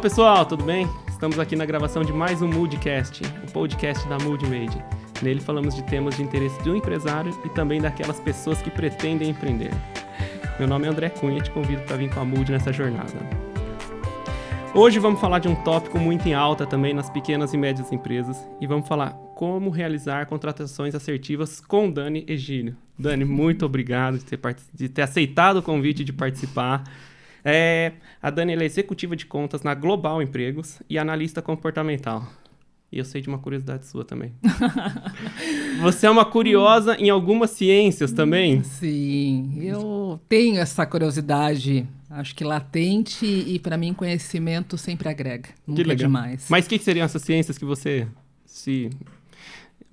pessoal, tudo bem? Estamos aqui na gravação de mais um Moodcast, o podcast da Mood Made. Nele falamos de temas de interesse do empresário e também daquelas pessoas que pretendem empreender. Meu nome é André Cunha e te convido para vir com a Mood nessa jornada. Hoje vamos falar de um tópico muito em alta também nas pequenas e médias empresas e vamos falar como realizar contratações assertivas com Dani Egílio. Dani, muito obrigado de ter aceitado o convite de participar. A Dani ela é executiva de contas na Global Empregos e analista comportamental. E eu sei de uma curiosidade sua também. Você é uma curiosa em algumas ciências também? Sim, eu tenho essa curiosidade, acho que latente, e para mim conhecimento sempre agrega, nunca é demais. Mas o que seriam essas ciências que você se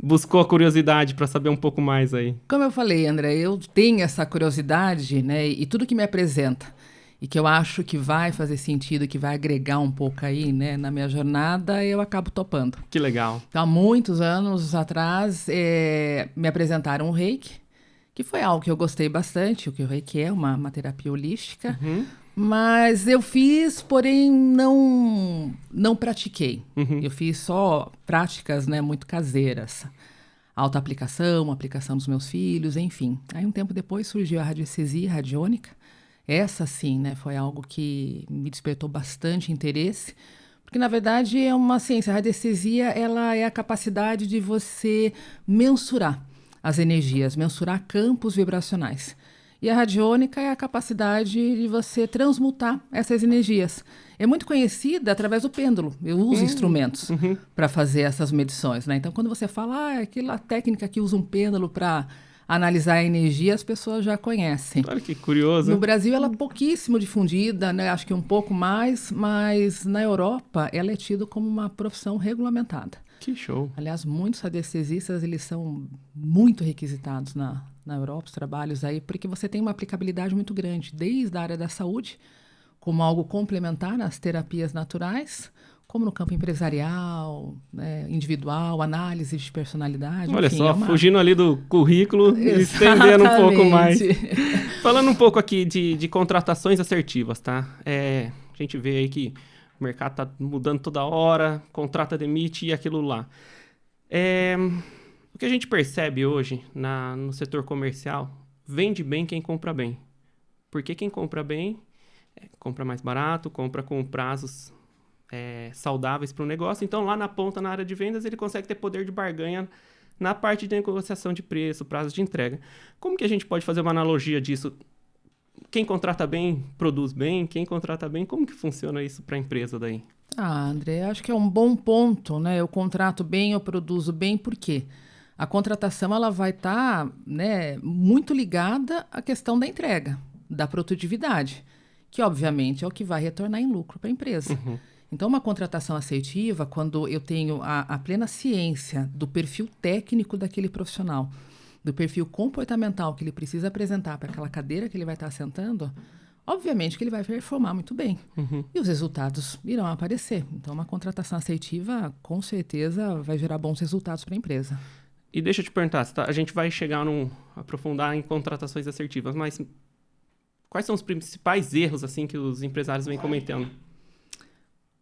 buscou a curiosidade para saber um pouco mais aí? Como eu falei, André, eu tenho essa curiosidade, né, e tudo que me apresenta e que eu acho que vai fazer sentido, que vai agregar um pouco aí, né, na minha jornada, eu acabo topando. Que legal. Então, há muitos anos atrás, me apresentaram o Reiki, que foi algo que eu gostei bastante, o que o Reiki é uma terapia holística, mas eu fiz, porém não pratiquei. Eu fiz só práticas, né, muito caseiras. Autoaplicação, aplicação dos meus filhos, enfim. Aí um tempo depois surgiu a radiestesia radiônica. Essa, sim, né, foi algo que me despertou bastante interesse, porque, na verdade, é uma ciência. A radiestesia, ela é a capacidade de você mensurar as energias, mensurar campos vibracionais. E a radiônica é a capacidade de você transmutar essas energias. É muito conhecida através do pêndulo. Eu uso instrumentos para fazer essas medições, né? Então, quando você fala, aquela técnica que usa um pêndulo para analisar a energia, as pessoas já conhecem. Olha que curioso. No Brasil, ela é pouquíssimo difundida, né? Acho que um pouco mais, mas na Europa, ela é tida como uma profissão regulamentada. Que show. Aliás, muitos radiestesistas, eles são muito requisitados na Europa, os trabalhos aí, porque você tem uma aplicabilidade muito grande, desde a área da saúde, como algo complementar às terapias naturais, como no campo empresarial, né, individual, análise de personalidade. Olha enfim, só, fugindo ali do currículo e estendendo um pouco mais. Falando um pouco aqui de contratações assertivas, tá? A gente vê aí que o mercado tá mudando toda hora, contrata, demite e aquilo lá. O que a gente percebe hoje no setor comercial, vende bem quem compra bem. Porque quem compra bem, compra mais barato, compra com prazos saudáveis para o negócio. Então, lá na ponta, na área de vendas, ele consegue ter poder de barganha na parte de negociação de preço, prazo de entrega. Como que a gente pode fazer uma analogia disso? Quem contrata bem, produz bem. Quem contrata bem, como que funciona isso para a empresa daí? André, acho que é um bom ponto, né? Eu contrato bem, eu produzo bem, por quê? A contratação ela vai estar, né, muito ligada à questão da entrega, da produtividade, que obviamente é o que vai retornar em lucro para a empresa. Então, uma contratação assertiva, quando eu tenho a plena ciência do perfil técnico daquele profissional, do perfil comportamental que ele precisa apresentar para aquela cadeira que ele vai estar sentando, obviamente que ele vai performar muito bem. E os resultados irão aparecer. Então, uma contratação assertiva, com certeza, vai gerar bons resultados para a empresa. E deixa eu te perguntar, a gente vai aprofundar em contratações assertivas, mas quais são os principais erros assim, que os empresários vêm cometendo?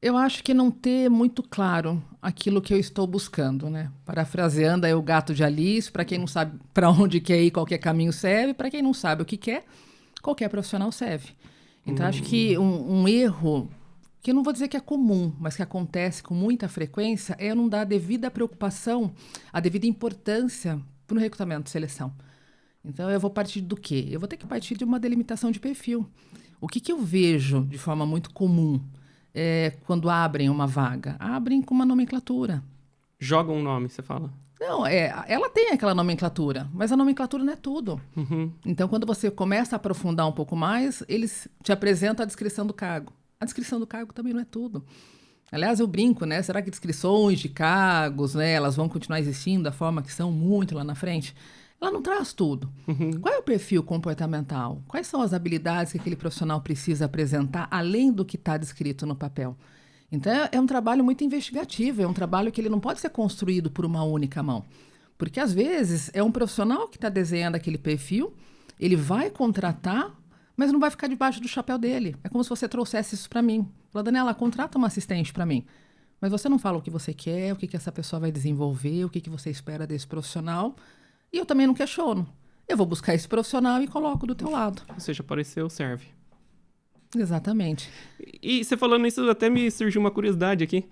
Eu acho que não ter muito claro aquilo que eu estou buscando, né? Parafraseando aí o gato de Alice, para quem não sabe para onde quer ir, qualquer caminho serve. Para quem não sabe o que quer, qualquer profissional serve. Então, acho que um erro, que eu não vou dizer que é comum, mas que acontece com muita frequência, é eu não dar a devida preocupação, a devida importância para o recrutamento de seleção. Então, eu vou partir do quê? Eu vou ter que partir de uma delimitação de perfil. O que eu vejo de forma muito comum quando abrem uma vaga? Abrem com uma nomenclatura. Joga um nome, você fala? Não, ela tem aquela nomenclatura, mas a nomenclatura não é tudo. Então, quando você começa a aprofundar um pouco mais, eles te apresentam a descrição do cargo. A descrição do cargo também não é tudo. Aliás, eu brinco, né? Será que descrições de cargos, né, elas vão continuar existindo da forma que são muito lá na frente? Ela não traz tudo. Qual é o perfil comportamental? Quais são as habilidades que aquele profissional precisa apresentar, além do que está descrito no papel? Então, é um trabalho muito investigativo, é um trabalho que ele não pode ser construído por uma única mão. Porque, às vezes, é um profissional que está desenhando aquele perfil, ele vai contratar, mas não vai ficar debaixo do chapéu dele. É como se você trouxesse isso para mim. Fala, Daniela, contrata uma assistente para mim. Mas você não fala o que você quer, o que essa pessoa vai desenvolver, o que você espera desse profissional. E eu também não questiono. Eu vou buscar esse profissional e coloco do teu lado. Ou seja, apareceu, serve. Exatamente. E você falando isso, até me surgiu uma curiosidade aqui.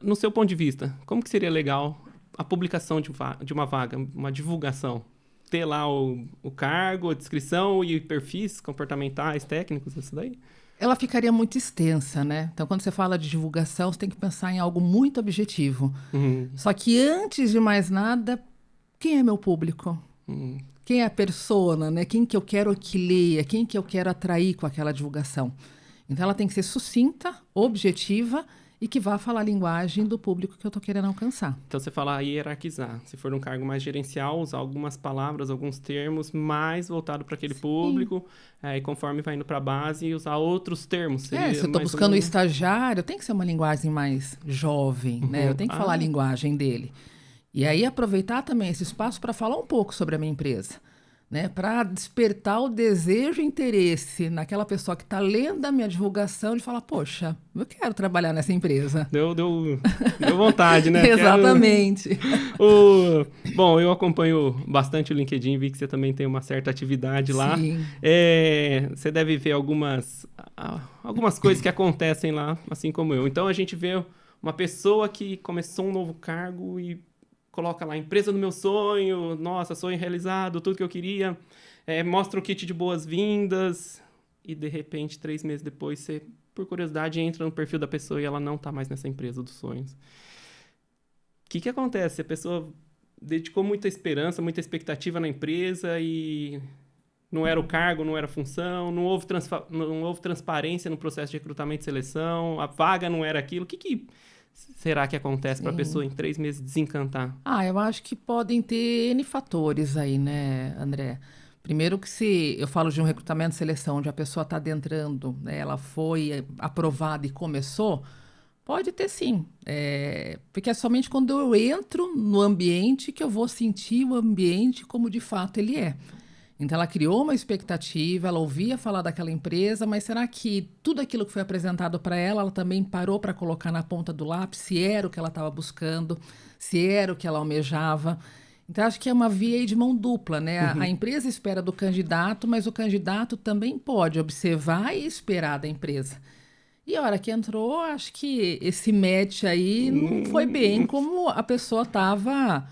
No seu ponto de vista, como que seria legal a publicação de uma vaga, uma divulgação? Ter lá o cargo, a descrição e perfis comportamentais, técnicos, isso daí? Ela ficaria muito extensa, né? Então, quando você fala de divulgação, você tem que pensar em algo muito objetivo. Só que, antes de mais nada, quem é meu público? Quem é a persona, né? Quem que eu quero que leia? Quem que eu quero atrair com aquela divulgação? Então, ela tem que ser sucinta, objetiva e que vá falar a linguagem do público que eu estou querendo alcançar. Então, você fala hierarquizar. Se for um cargo mais gerencial, usar algumas palavras, alguns termos mais voltado para aquele público. E conforme vai indo para a base, usar outros termos. Se eu estou buscando um estagiário, tem que ser uma linguagem mais jovem, né? Eu tenho que falar a linguagem dele. E aí, aproveitar também esse espaço para falar um pouco sobre a minha empresa. Né, para despertar o desejo e interesse naquela pessoa que está lendo a minha divulgação de falar, poxa, eu quero trabalhar nessa empresa. Deu vontade, né? Exatamente. Bom, eu acompanho bastante o LinkedIn, vi que você também tem uma certa atividade lá. Sim. Você deve ver algumas coisas que acontecem lá, assim como eu. Então, a gente vê uma pessoa que começou um novo cargo e coloca lá, empresa do meu sonho, nossa, sonho realizado, tudo que eu queria, mostra o kit de boas-vindas e, de repente, 3 meses depois, você, por curiosidade, entra no perfil da pessoa e ela não está mais nessa empresa dos sonhos. O que acontece? A pessoa dedicou muita esperança, muita expectativa na empresa e não era o cargo, não era a função, não houve transparência no processo de recrutamento e seleção, a vaga não era aquilo. O que será que acontece para a pessoa em 3 meses desencantar? Eu acho que podem ter N fatores aí, né, André? Primeiro que se eu falo de um recrutamento e seleção onde a pessoa está adentrando, né, ela foi aprovada e começou, pode ter sim. Porque é somente quando eu entro no ambiente que eu vou sentir o ambiente como de fato ele é. Então, ela criou uma expectativa, ela ouvia falar daquela empresa, mas será que tudo aquilo que foi apresentado para ela, ela também parou para colocar na ponta do lápis se era o que ela estava buscando, se era o que ela almejava? Então, acho que é uma via de mão dupla, né? A empresa espera do candidato, mas o candidato também pode observar e esperar da empresa. E a hora que entrou, acho que esse match aí não foi bem como a pessoa estava...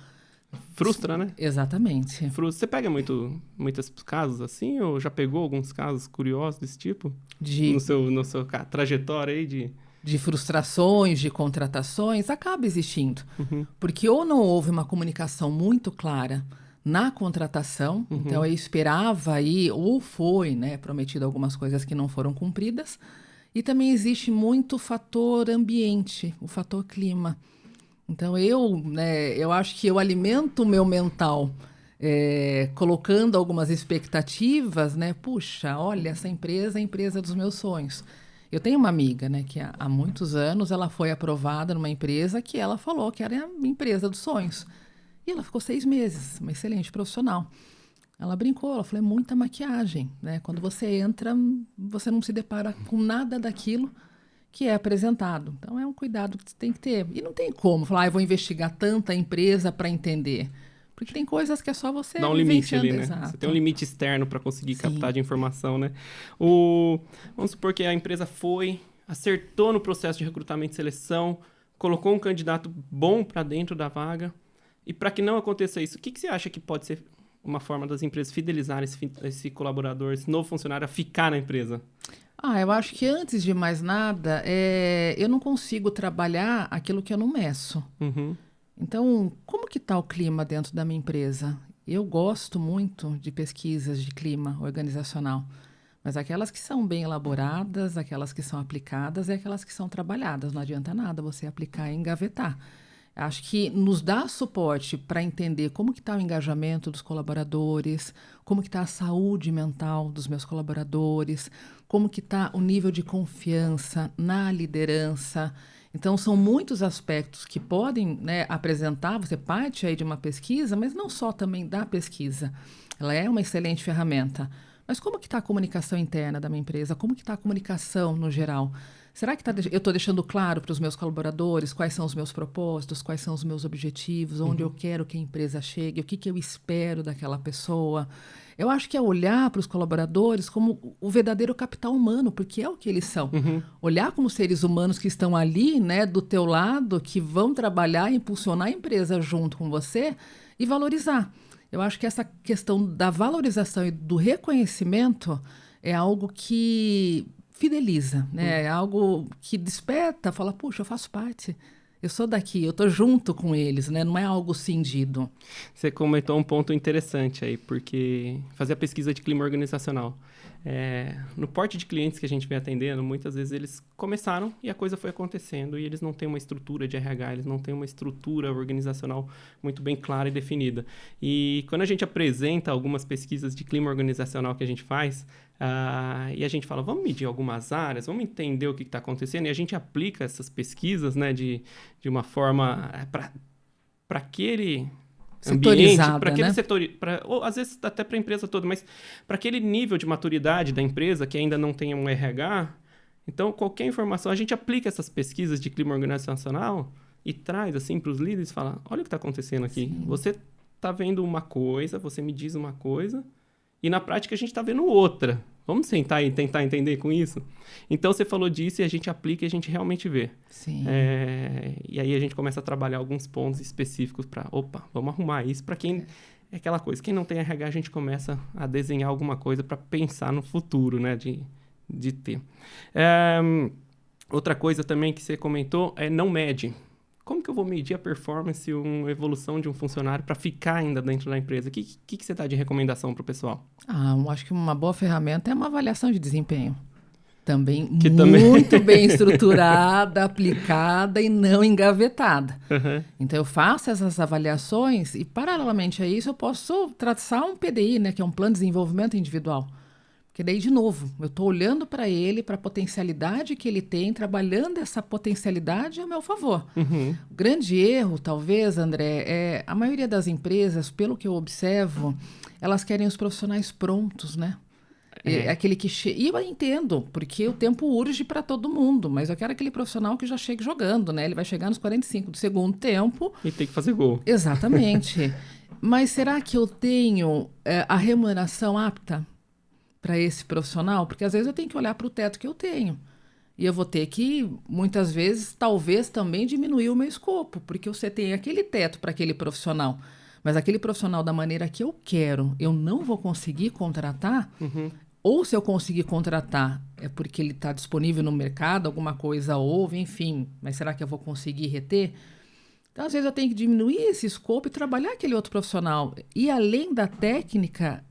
Frustra, né? Exatamente. Frustra. Você pega muitos casos assim, ou já pegou alguns casos curiosos desse tipo? No seu trajetória aí de frustrações, de contratações, acaba existindo. Porque ou não houve uma comunicação muito clara na contratação, então eu esperava aí, ou foi, né, prometido algumas coisas que não foram cumpridas, e também existe muito fator ambiente, o fator clima. Então, eu acho que eu alimento o meu mental colocando algumas expectativas, né? Puxa, olha, essa empresa é a empresa dos meus sonhos. Eu tenho uma amiga, né, que há muitos anos ela foi aprovada numa empresa que ela falou que era a empresa dos sonhos. E ela ficou 6 meses, uma excelente profissional. Ela brincou, ela falou, é muita maquiagem, né? Quando você entra, você não se depara com nada daquilo que é apresentado. Então, é um cuidado que você tem que ter. E não tem como falar, eu vou investigar tanta empresa para entender. Porque tem coisas que é só você... Dá um limite ali, né? Exato. Você tem um limite externo para conseguir captar de informação, né? Vamos supor que a empresa acertou no processo de recrutamento e seleção, colocou um candidato bom para dentro da vaga. E para que não aconteça isso, o que você acha que pode ser uma forma das empresas fidelizarem esse colaborador, esse novo funcionário a ficar na empresa? Eu acho que antes de mais nada, eu não consigo trabalhar aquilo que eu não meço. Então, como que está o clima dentro da minha empresa? Eu gosto muito de pesquisas de clima organizacional, mas aquelas que são bem elaboradas, aquelas que são aplicadas e aquelas que são trabalhadas. Não adianta nada você aplicar e engavetar. Acho que nos dá suporte para entender como que está o engajamento dos colaboradores, como que está a saúde mental dos meus colaboradores, como que está o nível de confiança na liderança. Então, são muitos aspectos que podem, né, apresentar, você parte aí de uma pesquisa, mas não só também da pesquisa. Ela é uma excelente ferramenta, Mas como que está a comunicação interna da minha empresa? Como que está a comunicação no geral? Será que eu estou deixando claro para os meus colaboradores quais são os meus propósitos, quais são os meus objetivos, onde eu quero que a empresa chegue, o que eu espero daquela pessoa? Eu acho que é olhar para os colaboradores como o verdadeiro capital humano, porque é o que eles são. Olhar como seres humanos que estão ali, né, do teu lado, que vão trabalhar e impulsionar a empresa junto com você e valorizar. Eu acho que essa questão da valorização e do reconhecimento é algo que fideliza, né? É algo que desperta, fala, puxa, eu faço parte, eu sou daqui, eu estou junto com eles, né? Não é algo cindido. Você comentou um ponto interessante aí, porque fazer a pesquisa de clima organizacional. No porte de clientes que a gente vem atendendo, muitas vezes eles começaram e a coisa foi acontecendo e eles não têm uma estrutura de RH, eles não têm uma estrutura organizacional muito bem clara e definida. E quando a gente apresenta algumas pesquisas de clima organizacional que a gente faz, e a gente fala, vamos medir algumas áreas, vamos entender o que está acontecendo, e a gente aplica essas pesquisas, né, de uma forma para aquele ambiente, para aquele, né, setor, ou às vezes até para a empresa toda, mas para aquele nível de maturidade da empresa que ainda não tem um RH. Então, qualquer informação, a gente aplica essas pesquisas de clima organizacional e traz assim para os líderes e fala, olha o que está acontecendo aqui. Sim. Você está vendo uma coisa, você me diz uma coisa, e na prática a gente está vendo outra. Vamos sentar e tentar entender com isso? Então, você falou disso e a gente aplica e a gente realmente vê. Sim. E aí a gente começa a trabalhar alguns pontos específicos para, vamos arrumar isso. Para quem... É aquela coisa, quem não tem RH, a gente começa a desenhar alguma coisa para pensar no futuro, né, de ter. Outra coisa também que você comentou é não mede. Como que eu vou medir a performance ou a evolução de um funcionário para ficar ainda dentro da empresa? O que você dá de recomendação para o pessoal? Eu acho que uma boa ferramenta é uma avaliação de desempenho. Também muito bem estruturada, aplicada e não engavetada. Então, eu faço essas avaliações e, paralelamente a isso, eu posso traçar um PDI, né, que é um Plano de Desenvolvimento Individual. Porque daí, de novo, eu estou olhando para ele, para a potencialidade que ele tem, trabalhando essa potencialidade a meu favor. O grande erro, talvez, André, é a maioria das empresas, pelo que eu observo, elas querem os profissionais prontos, né? É aquele que E eu entendo, porque o tempo urge para todo mundo, mas eu quero aquele profissional que já chegue jogando, né? Ele vai chegar nos 45 do segundo tempo. E tem que fazer gol. Exatamente. Mas será que eu tenho a remuneração apta para esse profissional? Porque às vezes eu tenho que olhar para o teto que eu tenho. E eu vou ter que, muitas vezes, talvez também diminuir o meu escopo, porque você tem aquele teto para aquele profissional, mas aquele profissional da maneira que eu quero, eu não vou conseguir contratar. Ou se eu conseguir contratar, é porque ele está disponível no mercado, alguma coisa houve, enfim, mas será que eu vou conseguir reter? Então, às vezes, eu tenho que diminuir esse escopo e trabalhar aquele outro profissional. E além da técnica,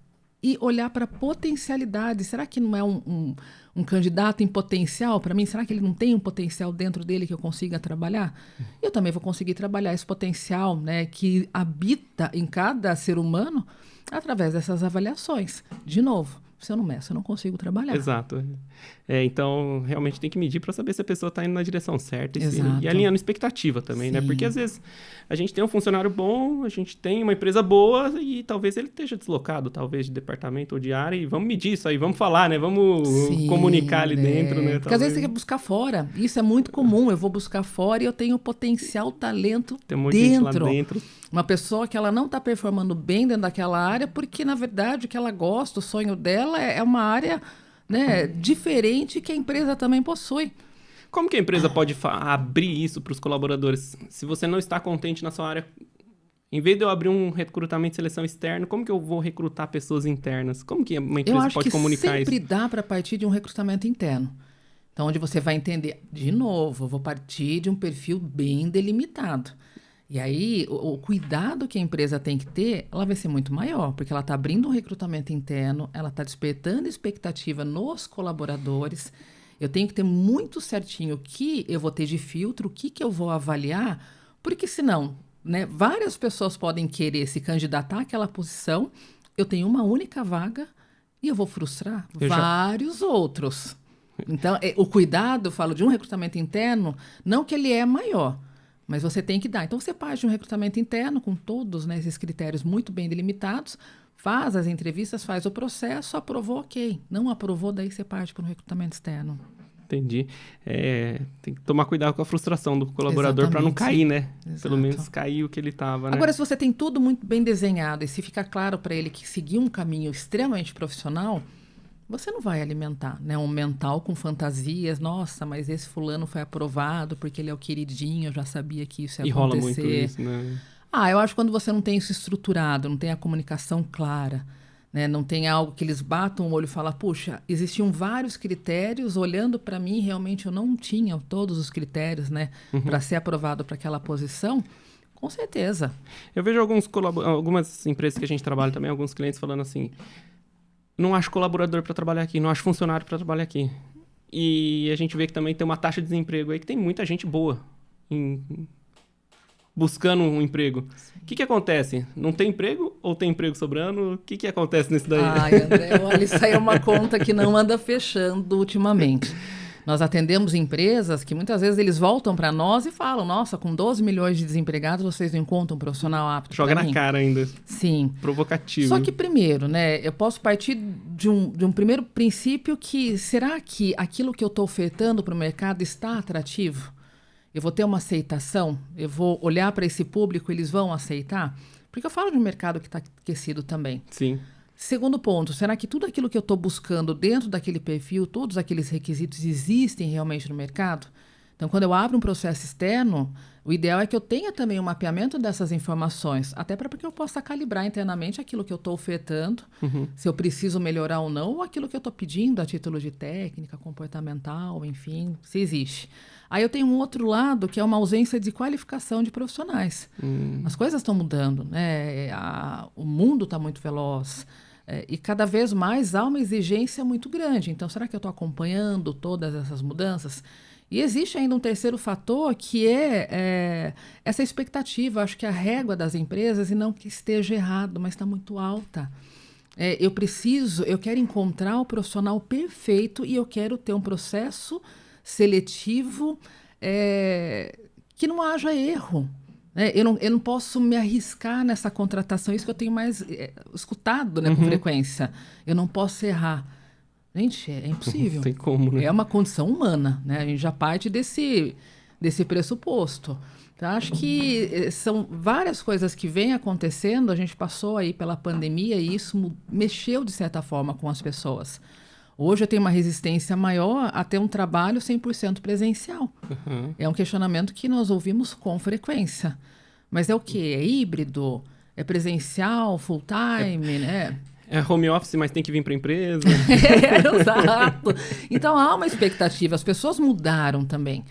e olhar para a potencialidade. Será que não é um candidato em potencial para mim? Será que ele não tem um potencial dentro dele que eu consiga trabalhar? Eu também vou conseguir trabalhar esse potencial, né, que habita em cada ser humano através dessas avaliações. De novo, se eu não meço, eu não consigo trabalhar. Exato. Então, realmente tem que medir para saber se a pessoa está indo na direção certa e alinhando expectativa também, né? Porque às vezes a gente tem um funcionário bom, a gente tem uma empresa boa e talvez ele esteja deslocado, talvez de departamento ou de área, e vamos medir isso aí, vamos falar, né? Vamos comunicar ali dentro, né? Porque às vezes você quer buscar fora. Isso é muito comum. Eu vou buscar fora e eu tenho potencial, talento tem um monte de gente lá dentro. Uma pessoa que ela não está performando bem dentro daquela área porque, na verdade, o que ela gosta, o sonho dela é uma área, né, diferente que a empresa também possui. Como que a empresa pode abrir isso para os colaboradores? Se você não está contente na sua área, em vez de eu abrir um recrutamento e seleção externo, como que eu vou recrutar pessoas internas? Como que uma empresa pode comunicar isso? Eu acho que sempre dá para partir de um recrutamento interno. Então, onde você vai entender, de novo, eu vou partir de um perfil bem delimitado. E aí, o cuidado que a empresa tem que ter, ela vai ser muito maior, porque ela está abrindo um recrutamento interno, ela está despertando expectativa nos colaboradores. Eu tenho que ter muito certinho o que eu vou ter de filtro, o que eu vou avaliar, porque senão, né, várias pessoas podem querer se candidatar àquela posição, eu tenho uma única vaga e eu vou frustrar vários outros. Então, o cuidado, eu falo de um recrutamento interno, não que ele é maior, mas você tem que dar. Então, você parte de um recrutamento interno com todos, né, esses critérios muito bem delimitados, faz as entrevistas, faz o processo, aprovou, ok. Não aprovou, daí você parte para um recrutamento externo. Entendi. Tem que tomar cuidado com a frustração do colaborador para não cair, né? Exato. Pelo menos cair o que ele estava, né? Agora, se você tem tudo muito bem desenhado e se fica claro para ele que seguir um caminho extremamente profissional, você não vai alimentar, né? Um mental com fantasias. Nossa, mas esse fulano foi aprovado porque ele é o queridinho, eu já sabia que isso ia acontecer. E rola muito isso, né? Eu acho que quando você não tem isso estruturado, não tem a comunicação clara, né? Não tem algo que eles batam o olho e falam, puxa, existiam vários critérios, olhando para mim, realmente eu não tinha todos os critérios, né? Para ser aprovado para aquela posição, com certeza. Eu vejo algumas empresas que a gente trabalha também, alguns clientes falando assim, não acho colaborador para trabalhar aqui, não acho funcionário para trabalhar aqui. E a gente vê que também tem uma taxa de desemprego aí, que tem muita gente boa buscando um emprego. O que acontece? Não tem emprego ou tem emprego sobrando? O que acontece nisso daí? Ai, André, olha, isso aí é uma conta que não anda fechando ultimamente. Nós atendemos empresas que muitas vezes eles voltam para nós e falam, nossa, com 12 milhões de desempregados, vocês não encontram um profissional apto Joga pra na mim? cara ainda. Sim. Provocativo. Só que primeiro, né, eu posso partir de um primeiro princípio que, será que aquilo que eu estou ofertando para o mercado está atrativo? Eu vou ter uma aceitação? Eu vou olhar para esse público, eles vão aceitar? Porque eu falo de um mercado que está aquecido também. Sim. Segundo ponto, será que tudo aquilo que eu estou buscando dentro daquele perfil, todos aqueles requisitos existem realmente no mercado? Então, quando eu abro um processo externo, o ideal é que eu tenha também um mapeamento dessas informações, até para que eu possa calibrar internamente aquilo que eu estou ofertando, se eu preciso melhorar ou não, ou aquilo que eu estou pedindo a título de técnica, comportamental, enfim, se existe. Aí eu tenho um outro lado, que é uma ausência de qualificação de profissionais. As coisas estão mudando, né? O mundo está muito veloz. E cada vez mais há uma exigência muito grande. Então, será que eu estou acompanhando todas essas mudanças? E existe ainda um terceiro fator, que é essa expectativa. Acho que a régua das empresas, e não que esteja errado, mas está muito alta. Eu quero encontrar o profissional perfeito e eu quero ter um processo seletivo que não haja erro. Eu não posso me arriscar nessa contratação, isso que eu tenho mais escutado, né, com frequência. Eu não posso errar. Gente, é impossível. Não tem como, né? É uma condição humana, né? A gente já parte desse pressuposto. Então, acho que são várias coisas que vêm acontecendo. A gente passou aí pela pandemia e isso mexeu, de certa forma, com as pessoas. Hoje eu tenho uma resistência maior a ter um trabalho 100% presencial. É um questionamento que nós ouvimos com frequência. Mas é o quê? É híbrido? É presencial? Full time? Né? É home office, mas tem que vir para a empresa. Exato. Então há uma expectativa. As pessoas mudaram também.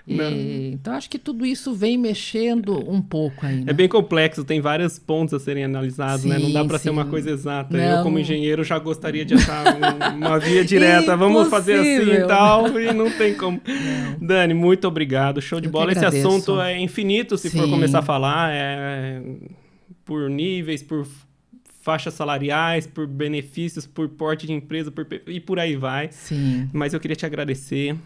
Então, acho que tudo isso vem mexendo um pouco aí, né? É bem complexo, tem vários pontos a serem analisados, Sim, né? Não dá para ser sim. uma coisa exata. Não. Eu, como engenheiro, já gostaria de achar uma via direta. Vamos fazer assim e tal, e não tem como. Não. Dani, muito obrigado. Show de bola. Esse assunto é infinito, se for começar a falar. Por níveis, por faixas salariais, por benefícios, por porte de empresa, e por aí vai. Sim. Mas eu queria te agradecer.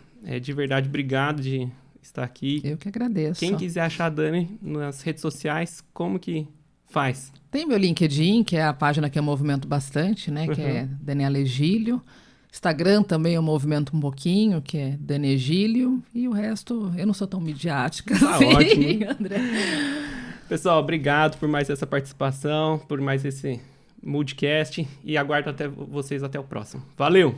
De verdade, obrigado de estar aqui. Eu que agradeço. Quem quiser achar a Dani nas redes sociais, como que faz? Tem meu LinkedIn, que é a página que eu movimento bastante, né? Que é Daniela Egílio. Instagram também eu movimento um pouquinho, que é Dani Egílio. E o resto, eu não sou tão midiática. Tá assim, ótimo. André. Pessoal, obrigado por mais essa participação, por mais esse Moodcast. E aguardo vocês até o próximo. Valeu!